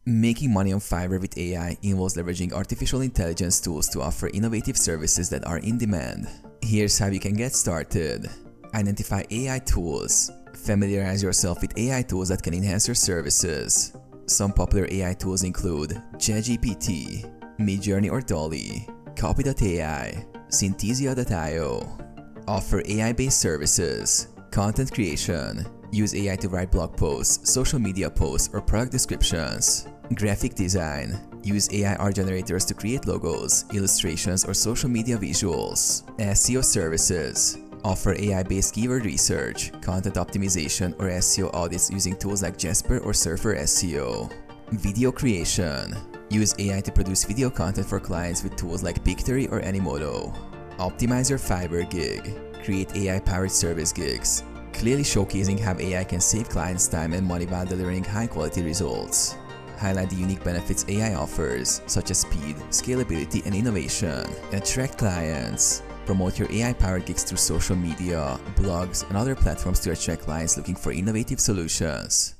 Making money on Fiverr with AI involves leveraging artificial intelligence tools to offer innovative services that are in demand. Here's how you can get started. Identify AI tools. Familiarize yourself with AI tools that can enhance your services. Some popular AI tools include ChatGPT, Midjourney or Dolly, Copy.ai, Synthesia.io. Offer AI-based services. Content creation. Use AI to write blog posts, social media posts, or product descriptions. Graphic design. Use AI art generators to create logos, illustrations, or social media visuals. SEO services. Offer AI-based keyword research, content optimization, or SEO audits using tools like Jasper or Surfer SEO. Video creation. Use AI to produce video content for clients with tools like Pictory or Animoto. Optimize your Fiverr gig. Create AI-powered service gigs, clearly showcasing how AI can save clients time and money while delivering high-quality results. Highlight the unique benefits AI offers, such as speed, scalability, and innovation. Attract clients. Promote your AI-powered gigs through social media, blogs, and other platforms to attract clients looking for innovative solutions.